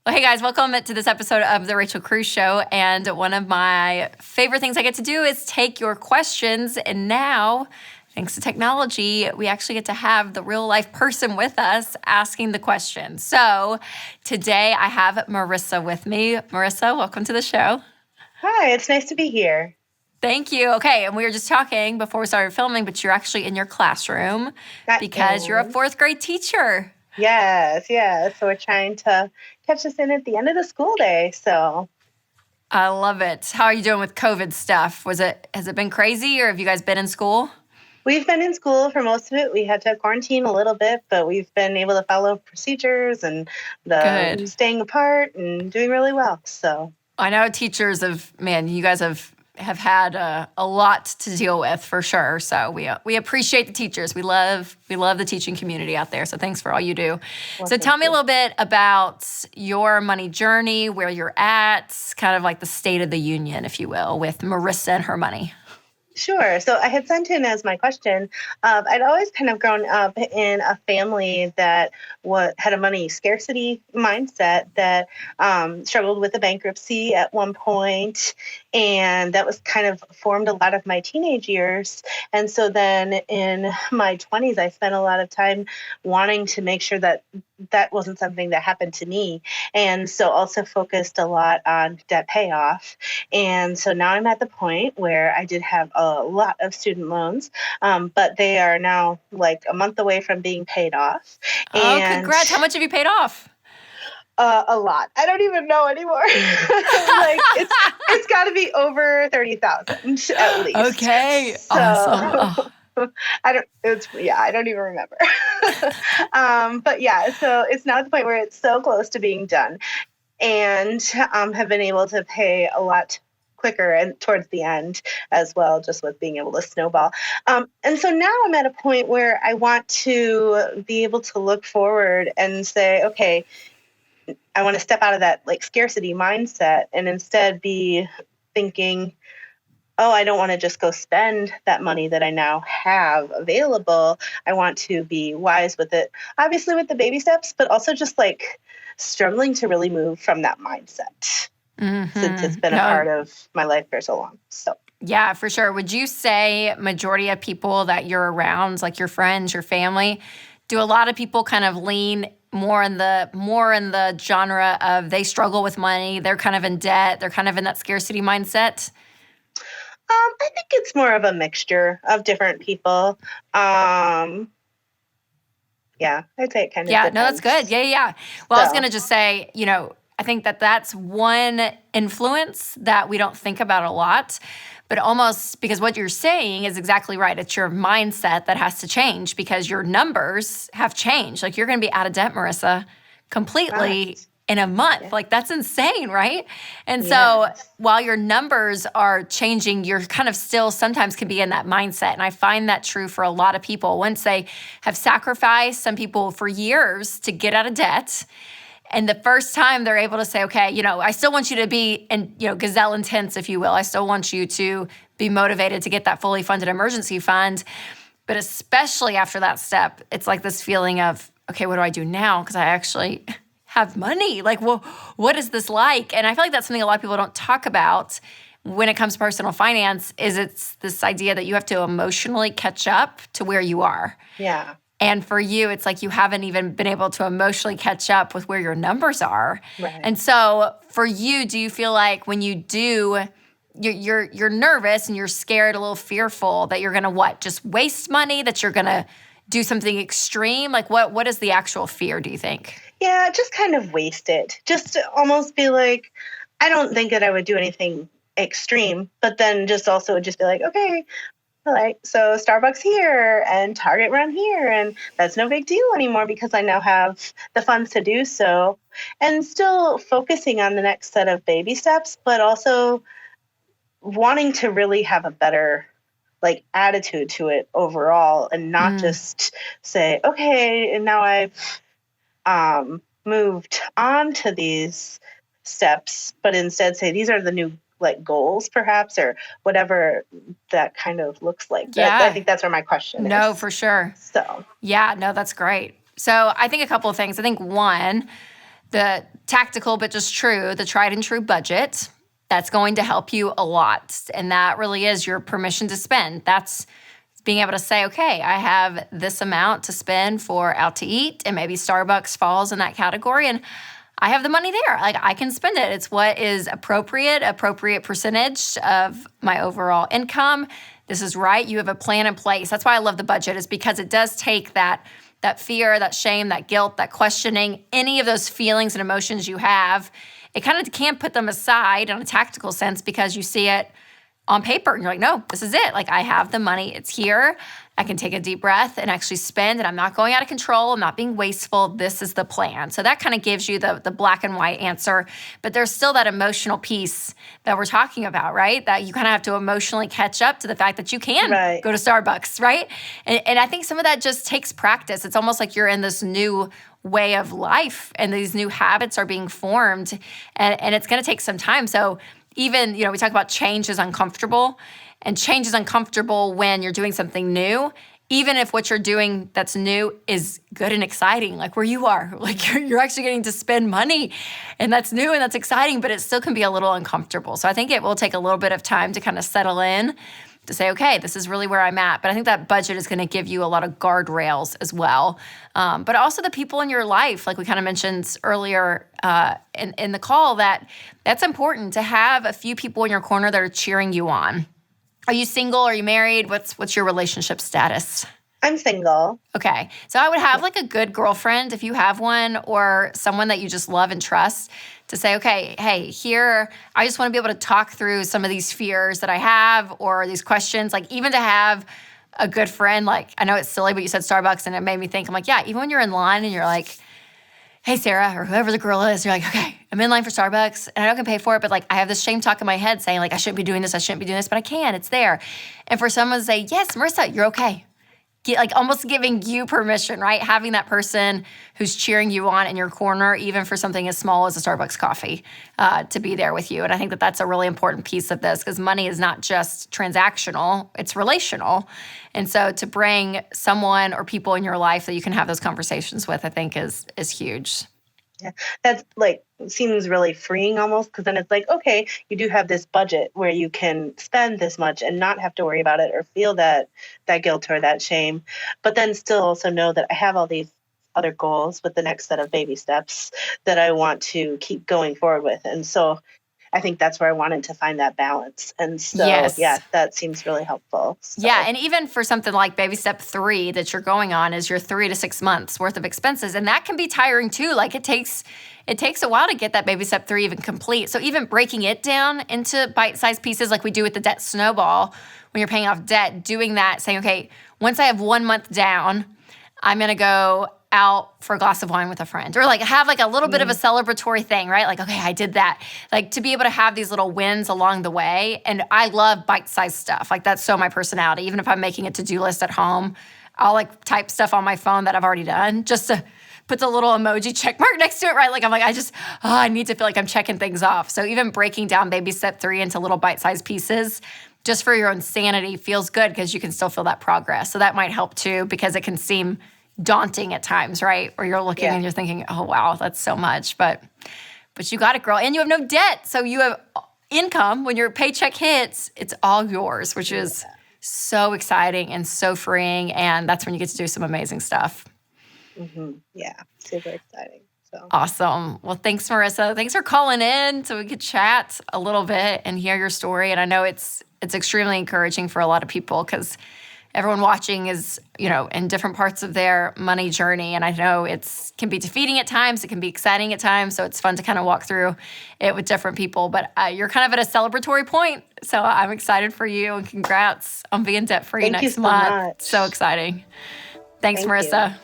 Well, hey guys, welcome to this episode of the Rachel Cruze Show. And one of my favorite things I get to do is take your questions. And now, thanks to technology, we actually get to have the real life person with us asking the questions. So today I have Marissa with me. Marissa, welcome to the show. Hi, it's nice to be here. Thank you. Okay, and we were just talking before we started filming, but you're actually in your classroom because you're a fourth grade teacher. Yes. So we're trying to catch us in at the end of the school day. So I love it. How are you doing with COVID stuff? Has it been crazy, or have you guys been in school? we've been in school for most of it. We had to quarantine a little bit, but we've been able to follow procedures and Good. staying apart and doing really well. So I know teachers you guys have had a lot to deal with for sure. So we appreciate the teachers. We love the teaching community out there. So thanks for all you do. So tell me a little bit about your money journey, where you're at, kind of like the state of the union, if you will, with Marissa and her money. Sure. So I had sent in as my question. I'd always kind of grown up in a family that had a money scarcity mindset that struggled with a bankruptcy at one point, and that was kind of formed a lot of my teenage years. And so then in my 20s, I spent a lot of time wanting to make sure that that wasn't something that happened to me. And so also focused a lot on debt payoff. And so now I'm at the point where I did have a lot of student loans, but they are now like a month away from being paid off. Oh, congrats. How much have you paid off? A lot. I don't even know anymore. It's got to be over 30,000 at least. Okay. So, awesome. I don't even remember. But yeah, so it's now at the point where it's so close to being done, and have been able to pay a lot quicker and towards the end as well, just with being able to snowball. And so now I'm at a point where I want to be able to look forward and say, okay, I want to step out of that like scarcity mindset and instead be thinking, oh, I don't want to just go spend that money that I now have available. I want to be wise with it, obviously with the baby steps, but also just like struggling to really move from that mindset since it's been a part of my life for so long. So yeah, for sure. Would you say majority of people that you're around, like your friends, your family, do a lot of people kind of lean more in the genre of they struggle with money, they're kind of in debt, they're kind of in that scarcity mindset? I think it's more of a mixture of different people. Yeah, I'd say it kind of depends. No, that's good. Yeah. Well, I was going to just say, I think that's one influence that we don't think about a lot, but almost because what you're saying is exactly right. It's your mindset that has to change because your numbers have changed. Like you're going to be out of debt, Marissa, completely in a month. Yeah. Like that's insane, right? And so while your numbers are changing, you're kind of still sometimes can be in that mindset. And I find that true for a lot of people. Once they have sacrificed, some people for years to get out of debt, and the first time they're able to say, okay, I still want you to be in, gazelle intense, if you will. I still want you to be motivated to get that fully funded emergency fund. But especially after that step, it's like this feeling of, okay, what do I do now? Because I actually have money. Like, well, what is this like? And I feel like that's something a lot of people don't talk about when it comes to personal finance, is it's this idea that you have to emotionally catch up to where you are. Yeah. And for you, it's like you haven't even been able to emotionally catch up with where your numbers are. Right. And so for you, do you feel like when you do, you're nervous and you're scared, a little fearful that you're going to just waste money, that you're going to do something extreme? Like what is the actual fear, do you think? Yeah, just kind of waste it. Just to almost be like, I don't think that I would do anything extreme, but then just also just be like, okay, all right, so Starbucks here and Target run here, and that's no big deal anymore because I now have the funds to do so. And still focusing on the next set of baby steps, but also wanting to really have a better like attitude to it overall and not just say, okay, and now I've moved on to these steps, but instead say these are the new like goals perhaps, or whatever that kind of looks like. Yeah. I think that's where my question is. No, for sure. So yeah, no, that's great. So I think a couple of things. I think one, the tactical but just true, the tried and true budget, that's going to help you a lot. And that really is your permission to spend. That's being able to say, okay, I have this amount to spend for out to eat, and maybe Starbucks falls in that category, and I have the money there. Like, I can spend it. It's what is appropriate percentage of my overall income. This is right. You have a plan in place. That's why I love the budget, is because it does take that fear, that shame, that guilt, that questioning, any of those feelings and emotions you have. It kind of can put them aside in a tactical sense because you see it on paper and you're like, no, this is it. Like, I have the money. It's here. I can take a deep breath and actually spend, and I'm not going out of control. I'm not being wasteful. This is the plan. So that kind of gives you the black and white answer, but there's still that emotional piece that we're talking about, right? That you kind of have to emotionally catch up to the fact that you can go to Starbucks, right? And I think some of that just takes practice. It's almost like you're in this new way of life and these new habits are being formed, and it's going to take some time. So even, we talk about change is uncomfortable, and change is uncomfortable when you're doing something new, even if what you're doing that's new is good and exciting, like where you are. Like, you're actually getting to spend money, and that's new and that's exciting, but it still can be a little uncomfortable. So I think it will take a little bit of time to kind of settle in, to say, okay, this is really where I'm at. But I think that budget is going to give you a lot of guardrails as well. But also the people in your life, like we kind of mentioned earlier in the call, that's important to have a few people in your corner that are cheering you on. Are you single? Are you married? What's your relationship status? I'm single. Okay. So I would have like a good girlfriend, if you have one, or someone that you just love and trust, to say, okay, hey, here, I just want to be able to talk through some of these fears that I have or these questions. Like, even to have a good friend, like, I know it's silly, but you said Starbucks and it made me think, I'm like, yeah, even when you're in line and you're like, hey, Sarah, or whoever the girl is, you're like, okay, I'm in line for Starbucks and I know I can pay for it, but like, I have this shame talk in my head saying like, I shouldn't be doing this, but I can, it's there. And for someone to say, yes, Marissa, you're okay. Like, almost giving you permission, right? Having that person who's cheering you on in your corner, even for something as small as a Starbucks coffee, to be there with you. And I think that that's a really important piece of this, because money is not just transactional, it's relational. And so to bring someone or people in your life that you can have those conversations with, I think is huge. Yeah, that's like, seems really freeing almost, because then it's like, okay, you do have this budget where you can spend this much and not have to worry about it or feel that guilt or that shame, but then still also know that I have all these other goals with the next set of baby steps that I want to keep going forward with. And so I think that's where I wanted to find that balance. And so, yeah, that seems really helpful. So. Yeah, and even for something like baby step 3 that you're going on is your 3 to 6 months worth of expenses. And that can be tiring too. Like, it takes a while to get that baby step 3 even complete. So even breaking it down into bite-sized pieces like we do with the debt snowball, when you're paying off debt, doing that, saying, okay, once I have 1 month down, I'm going to go out for a glass of wine with a friend, or like have like a little bit of a celebratory thing, right? Like, okay, I did that. Like, to be able to have these little wins along the way. And I love bite-sized stuff. Like, that's so my personality. Even if I'm making a to-do list at home, I'll like type stuff on my phone that I've already done just to put the little emoji check mark next to it, right? Like, I'm like, I need to feel like I'm checking things off. So even breaking down baby step 3 into little bite-sized pieces, just for your own sanity, feels good, because you can still feel that progress. So that might help too, because it can seem daunting at times, right? Or you're looking and you're thinking, oh, wow, that's so much. But you got it, girl. And you have no debt. So you have income. When your paycheck hits, it's all yours, which is so exciting and so freeing. And that's when you get to do some amazing stuff. Mm-hmm. Yeah, super exciting. So. Awesome. Well, thanks, Marissa. Thanks for calling in so we could chat a little bit and hear your story. And I know it's extremely encouraging for a lot of people, because everyone watching is, in different parts of their money journey. And I know it can be defeating at times. It can be exciting at times. So it's fun to kind of walk through it with different people. But you're kind of at a celebratory point. So I'm excited for you, and congrats on being debt-free next month. Much. So exciting. Thanks, Marissa. You.